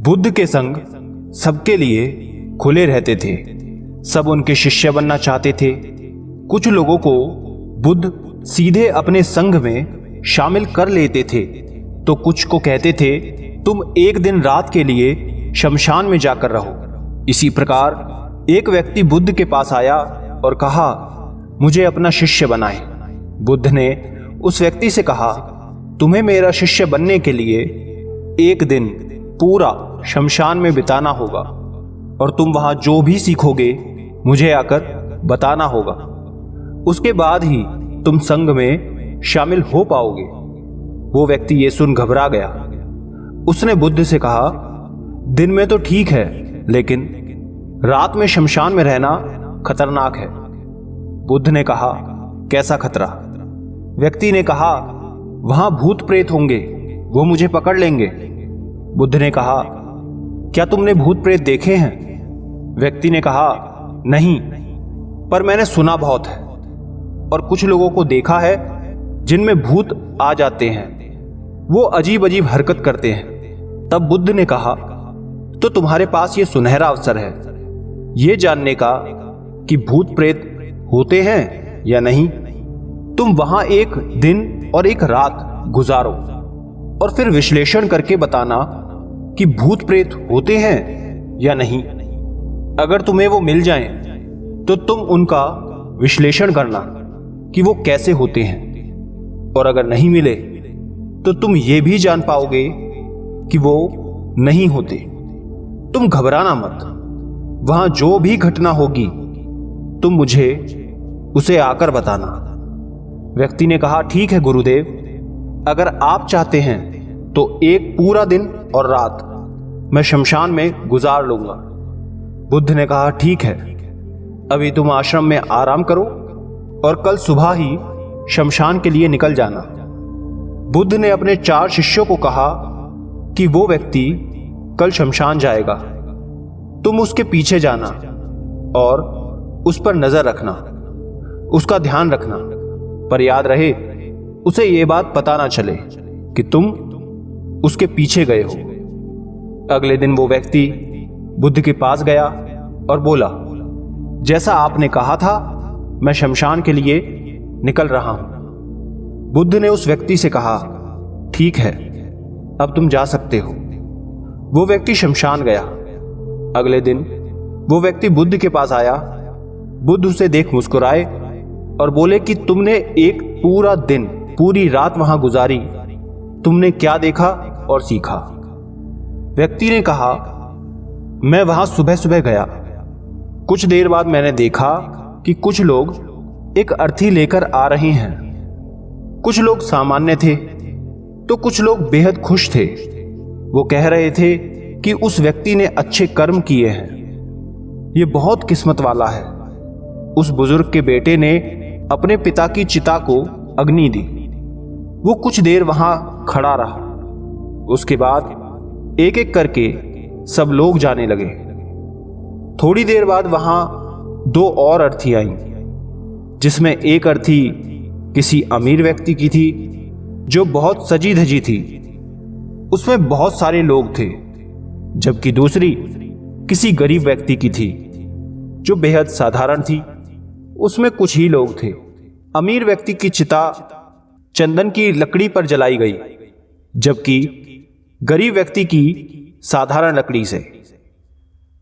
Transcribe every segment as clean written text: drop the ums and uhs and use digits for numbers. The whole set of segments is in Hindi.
बुद्ध के संग सबके लिए खुले रहते थे। सब उनके शिष्य बनना चाहते थे। कुछ लोगों को बुद्ध सीधे अपने संघ में शामिल कर लेते थे, तो कुछ को कहते थे तुम एक दिन रात के लिए शमशान में जाकर रहो। इसी प्रकार एक व्यक्ति बुद्ध के पास आया और कहा, मुझे अपना शिष्य बनाए। बुद्ध ने उस व्यक्ति से कहा, तुम्हें मेरा शिष्य बनने के लिए एक दिन पूरा शमशान में बिताना होगा और तुम वहां जो भी सीखोगे मुझे आकर बताना होगा। उसके बाद ही तुम संघ में शामिल हो पाओगे। वो व्यक्ति ये सुन घबरा गया। उसने बुद्ध से कहा, दिन में तो ठीक है, लेकिन रात में शमशान में रहना खतरनाक है। बुद्ध ने कहा, कैसा खतरा? व्यक्ति ने कहा, वहां भूत प्रेत होंगे, वो मुझे पकड़ लेंगे। बुद्ध ने कहा, क्या तुमने भूत प्रेत देखे हैं? व्यक्ति ने कहा, नहीं, पर मैंने सुना बहुत है और कुछ लोगों को देखा है जिनमें भूत आ जाते हैं। वो अजीब अजीब हरकत करते हैं। तब बुद्ध ने कहा, तो तुम्हारे पास ये सुनहरा अवसर है ये जानने का कि भूत प्रेत होते हैं या नहीं। तुम वहां एक दिन और एक रात गुजारो और फिर विश्लेषण करके बताना कि भूत प्रेत होते हैं या नहीं। अगर तुम्हें वो मिल जाएं, तो तुम उनका विश्लेषण करना कि वो कैसे होते हैं, और अगर नहीं मिले तो तुम ये भी जान पाओगे कि वो नहीं होते। तुम घबराना मत। वहां जो भी घटना होगी तुम मुझे उसे आकर बताना। व्यक्ति ने कहा, ठीक है गुरुदेव, अगर आप चाहते हैं तो एक पूरा दिन और रात मैं शमशान में गुजार लूंगा। बुद्ध ने कहा, ठीक है, अभी तुम आश्रम में आराम करो और कल सुबह ही शमशान के लिए निकल जाना। बुद्ध ने अपने 4 शिष्यों को कहा कि वो व्यक्ति कल शमशान जाएगा, तुम उसके पीछे जाना और उस पर नजर रखना, उसका ध्यान रखना, पर याद रहे उसे ये बात पता ना चले कि तुम उसके पीछे गए हो। अगले दिन वो व्यक्ति बुद्ध के पास गया और बोला, जैसा आपने कहा था मैं शमशान के लिए निकल रहा हूं। बुद्ध ने उस व्यक्ति से कहा, ठीक है, अब तुम जा सकते हो। वो व्यक्ति शमशान गया। अगले दिन वो व्यक्ति बुद्ध के पास आया। बुद्ध उसे देख मुस्कुराए और बोले कि तुमने एक पूरा दिन पूरी रात वहां गुजारी, तुमने क्या देखा और सीखा? व्यक्ति ने कहा, मैं वहां सुबह सुबह गया। कुछ देर बाद मैंने देखा कि कुछ लोग एक अर्थी लेकर आ रहे हैं। कुछ लोग सामान्य थे तो कुछ लोग बेहद खुश थे। वो कह रहे थे कि उस व्यक्ति ने अच्छे कर्म किए हैं, ये बहुत किस्मत वाला है। उस बुजुर्ग के बेटे ने अपने पिता की चिता को अग्नि दी। वो कुछ देर वहां खड़ा रहा। उसके बाद एक एक करके सब लोग जाने लगे। थोड़ी देर बाद वहां 2 और अर्थी आईं, जिसमें एक अर्थी किसी अमीर व्यक्ति की थी जो बहुत सजी धजी थी। उसमें बहुत सारे लोग थे, जबकि दूसरी किसी गरीब व्यक्ति की थी जो बेहद साधारण थी। उसमें कुछ ही लोग थे। अमीर व्यक्ति की चिता चंदन की लकड़ी पर जलाई गई, जबकि गरीब व्यक्ति की साधारण लकड़ी से।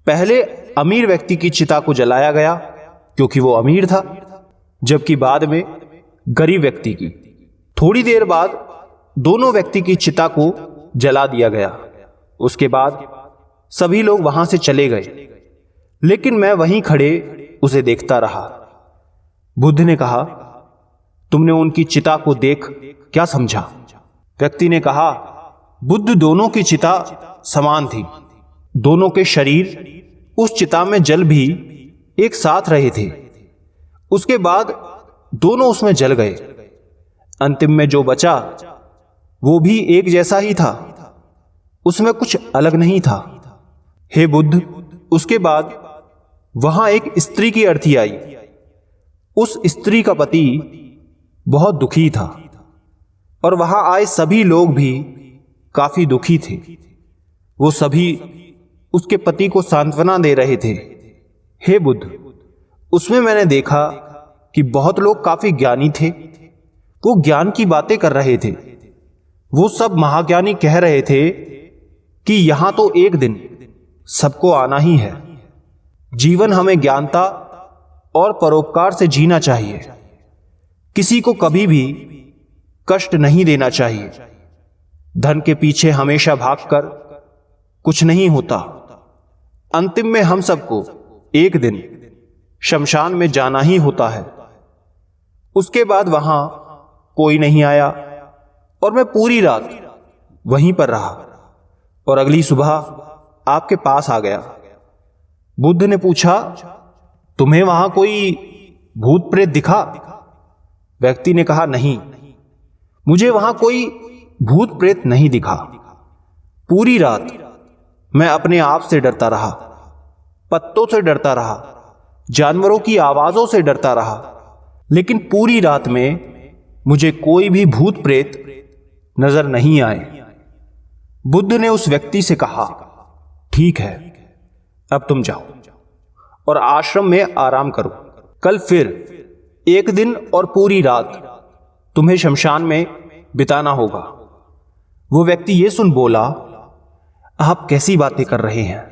पहले अमीर व्यक्ति की चिता को जलाया गया क्योंकि वो अमीर था, जबकि बाद में गरीब व्यक्ति की। थोड़ी देर बाद दोनों व्यक्ति की चिता को जला दिया गया। उसके बाद सभी लोग वहां से चले गए, लेकिन मैं वहीं खड़े उसे देखता रहा। बुद्ध ने कहा, तुमने उनकी चिता को देख क्या समझा? व्यक्ति ने कहा, बुद्ध दोनों की चिता समान थी। दोनों के शरीर उस चिता में जल भी एक साथ रहे थे। उसके बाद दोनों उसमें जल गए। अंतिम में जो बचा वो भी एक जैसा ही था, उसमें कुछ अलग नहीं था। हे बुद्ध, उसके बाद वहां एक स्त्री की अर्थी आई। उस स्त्री का पति बहुत दुखी था और वहां आए सभी लोग भी काफी दुखी थे। वो सभी उसके पति को सांत्वना दे रहे थे। हे बुद्ध, उसमें मैंने देखा कि बहुत लोग काफी ज्ञानी थे। वो ज्ञान की बातें कर रहे थे। वो सब महाज्ञानी कह रहे थे कि यहां तो एक दिन सबको आना ही है। जीवन हमें ज्ञानता और परोपकार से जीना चाहिए। किसी को कभी भी कष्ट नहीं देना चाहिए। धन के पीछे हमेशा भागकर कुछ नहीं होता। अंतिम में हम सबको एक दिन शमशान में जाना ही होता है। उसके बाद वहां कोई नहीं आया और मैं पूरी रात वहीं पर रहा और अगली सुबह आपके पास आ गया। बुद्ध ने पूछा, तुम्हें वहां कोई भूत प्रेत दिखा? व्यक्ति ने कहा, नहीं, मुझे वहां कोई भूत प्रेत नहीं दिखा। पूरी रात मैं अपने आप से डरता रहा, पत्तों से डरता रहा, जानवरों की आवाजों से डरता रहा, लेकिन पूरी रात में मुझे कोई भी भूत प्रेत नजर नहीं आए। बुद्ध ने उस व्यक्ति से कहा, ठीक है, अब तुम जाओ और आश्रम में आराम करो। कल फिर एक दिन और पूरी रात तुम्हें शमशान में बिताना होगा। वो व्यक्ति ये सुन बोला, आप कैसी बातें कर रहे हैं?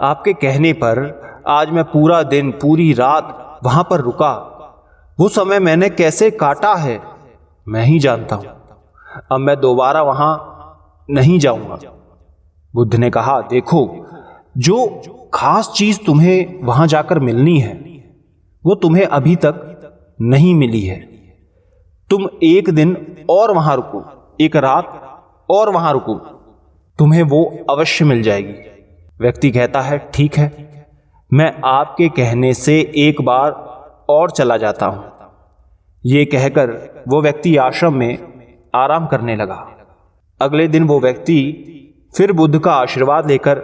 आपके कहने पर आज मैं पूरा दिन पूरी रात वहां पर रुका। वो समय मैंने कैसे काटा है मैं ही जानता हूं। अब मैं दोबारा वहां नहीं जाऊंगा। बुद्ध ने कहा, देखो, जो खास चीज तुम्हें वहां जाकर मिलनी है वो तुम्हें अभी तक नहीं मिली है। तुम एक दिन और वहां रुको, एक रात और वहां रुको, तुम्हें वो अवश्य मिल जाएगी। व्यक्ति कहता है, ठीक है, मैं आपके कहने से एक बार और चला जाता हूं। ये कहकर वो व्यक्ति आश्रम में आराम करने लगा। अगले दिन वो व्यक्ति फिर बुद्ध का आशीर्वाद लेकर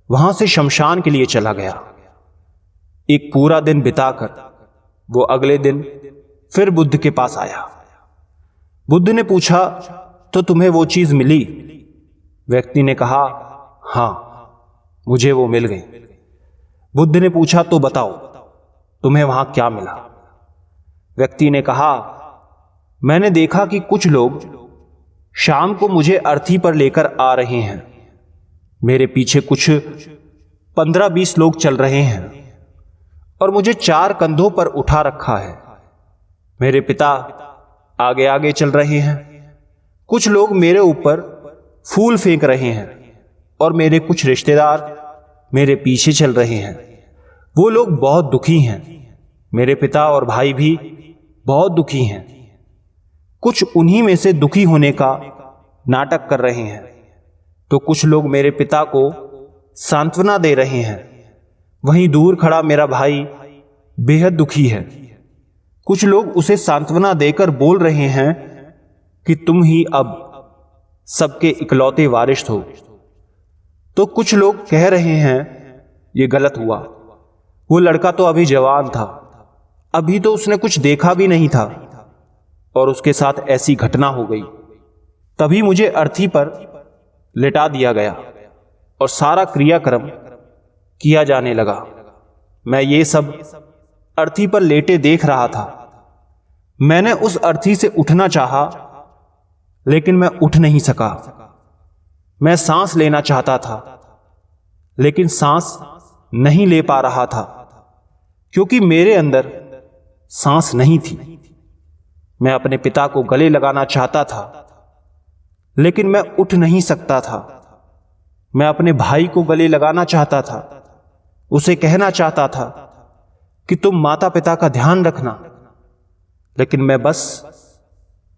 वहां से शमशान के लिए चला गया। एक पूरा दिन बिताकर वो अगले दिन फिर बुद्ध के पास आया। बुद्ध ने पूछा, तो तुम्हें वो चीज मिली? व्यक्ति ने कहा, हां, मुझे वो मिल गई। बुद्ध ने पूछा, तो बताओ तुम्हें वहां क्या मिला? व्यक्ति ने कहा, मैंने देखा कि कुछ लोग शाम को मुझे अर्थी पर लेकर आ रहे हैं। मेरे पीछे कुछ 15-20 लोग चल रहे हैं और मुझे 4 कंधों पर उठा रखा है। मेरे पिता आगे आगे चल रहे हैं। कुछ लोग मेरे ऊपर फूल फेंक रहे हैं और मेरे कुछ रिश्तेदार मेरे पीछे चल रहे हैं। वो लोग बहुत दुखी हैं। मेरे पिता और भाई भी बहुत दुखी हैं। कुछ उन्हीं में से दुखी होने का नाटक कर रहे हैं, तो कुछ लोग मेरे पिता को सांत्वना दे रहे हैं। वहीं दूर खड़ा मेरा भाई बेहद दुखी है। कुछ लोग उसे सांत्वना देकर बोल रहे हैं कि तुम ही अब सबके इकलौते वारिस हो। तो कुछ लोग कह रहे हैं, यह गलत हुआ। वो लड़का तो अभी जवान था, अभी तो उसने कुछ देखा भी नहीं था और उसके साथ ऐसी घटना हो गई। तभी मुझे अर्थी पर लिटा दिया गया और सारा क्रियाक्रम किया जाने लगा। मैं ये सब अर्थी पर लेटे देख रहा था। मैंने उस अर्थी से उठना चाहा, लेकिन मैं उठ नहीं सका। मैं सांस लेना चाहता था, लेकिन सांस नहीं ले पा रहा था, क्योंकि मेरे अंदर सांस नहीं थी। मैं अपने पिता को गले लगाना चाहता था, लेकिन मैं उठ नहीं सकता था। मैं अपने भाई को गले लगाना चाहता था, उसे कहना चाहता था कि तुम माता पिता का ध्यान रखना, लेकिन मैं बस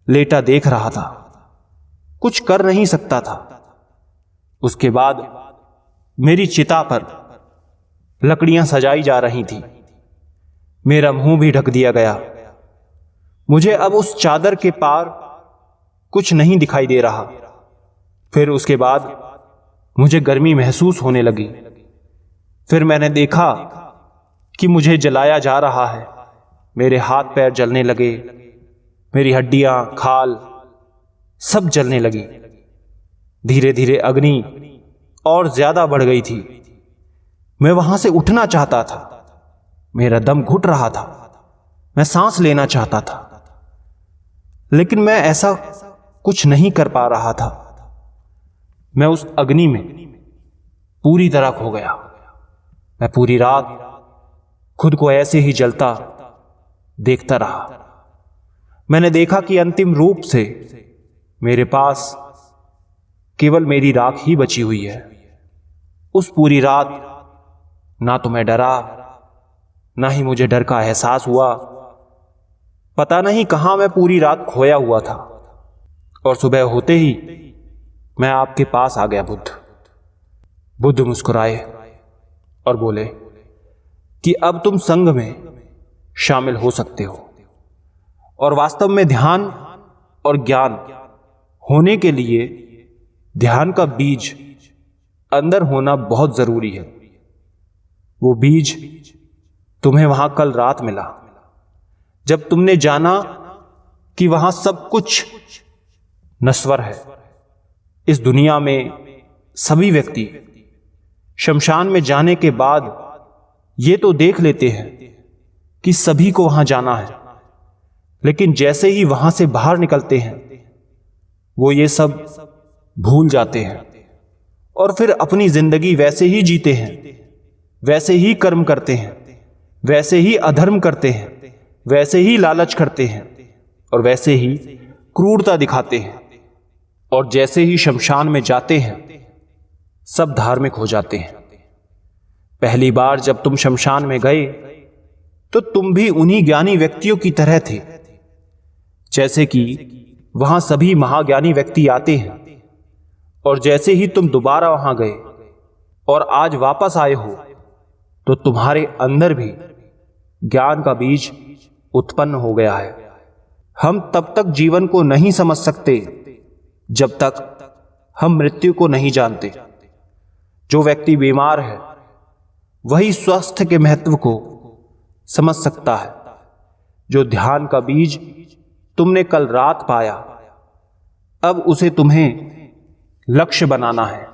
लेटा देख रहा था, कुछ कर नहीं सकता था। उसके बाद मेरी चिता पर लकड़ियां सजाई जा रही थी। मेरा मुंह भी ढक दिया गया। मुझे अब उस चादर के पार कुछ नहीं दिखाई दे रहा। फिर उसके बाद मुझे गर्मी महसूस होने लगी। फिर मैंने देखा कि मुझे जलाया जा रहा है। मेरे हाथ पैर जलने लगे, मेरी हड्डियां, खाल सब जलने लगी। धीरे धीरे अग्नि और ज्यादा बढ़ गई थी। मैं वहां से उठना चाहता था, मेरा दम घुट रहा था, मैं सांस लेना चाहता था, लेकिन मैं ऐसा कुछ नहीं कर पा रहा था। मैं उस अग्नि में पूरी तरह खो गया। मैं पूरी रात खुद को ऐसे ही जलता देखता रहा। मैंने देखा कि अंतिम रूप से मेरे पास केवल मेरी राख ही बची हुई है। उस पूरी रात ना तो मैं डरा, ना ही मुझे डर का एहसास हुआ। पता नहीं कहां मैं पूरी रात खोया हुआ था। और सुबह होते ही मैं आपके पास आ गया। बुद्ध मुस्कुराए और बोले कि अब तुम संघ में शामिल हो सकते हो, और वास्तव में ध्यान और ज्ञान होने के लिए ध्यान का बीज अंदर होना बहुत जरूरी है। वो बीज तुम्हें वहां कल रात मिला, जब तुमने जाना कि वहां सब कुछ नश्वर है। इस दुनिया में सभी व्यक्ति शमशान में जाने के बाद ये तो देख लेते हैं कि सभी को वहां जाना है, लेकिन जैसे ही वहां से बाहर निकलते हैं वो ये सब भूल जाते हैं और फिर अपनी जिंदगी वैसे ही जीते हैं, वैसे ही कर्म करते हैं, वैसे ही अधर्म करते हैं, वैसे ही लालच करते हैं और वैसे ही क्रूरता दिखाते हैं। और जैसे ही शमशान में जाते हैं सब धार्मिक हो जाते हैं। पहली बार जब तुम शमशान में गए तो तुम भी उन्हीं ज्ञानी व्यक्तियों की तरह थे, जैसे कि वहां सभी महाज्ञानी व्यक्ति आते हैं। और जैसे ही तुम दोबारा वहां गए और आज वापस आए हो तो तुम्हारे अंदर भी ज्ञान का बीज उत्पन्न हो गया है। हम तब तक जीवन को नहीं समझ सकते जब तक हम मृत्यु को नहीं जानते। जो व्यक्ति बीमार है वही स्वास्थ्य के महत्व को समझ सकता है। जो ध्यान का बीज तुमने कल रात पाया, अब उसे तुम्हें लक्ष्य बनाना है,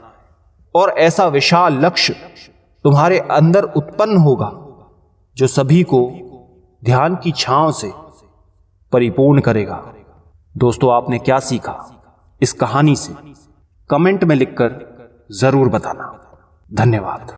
और ऐसा विशाल लक्ष्य तुम्हारे अंदर उत्पन्न होगा जो सभी को ध्यान की छांव से परिपूर्ण करेगा। दोस्तों, आपने क्या सीखा इस कहानी से कमेंट में लिखकर जरूर बताना। धन्यवाद।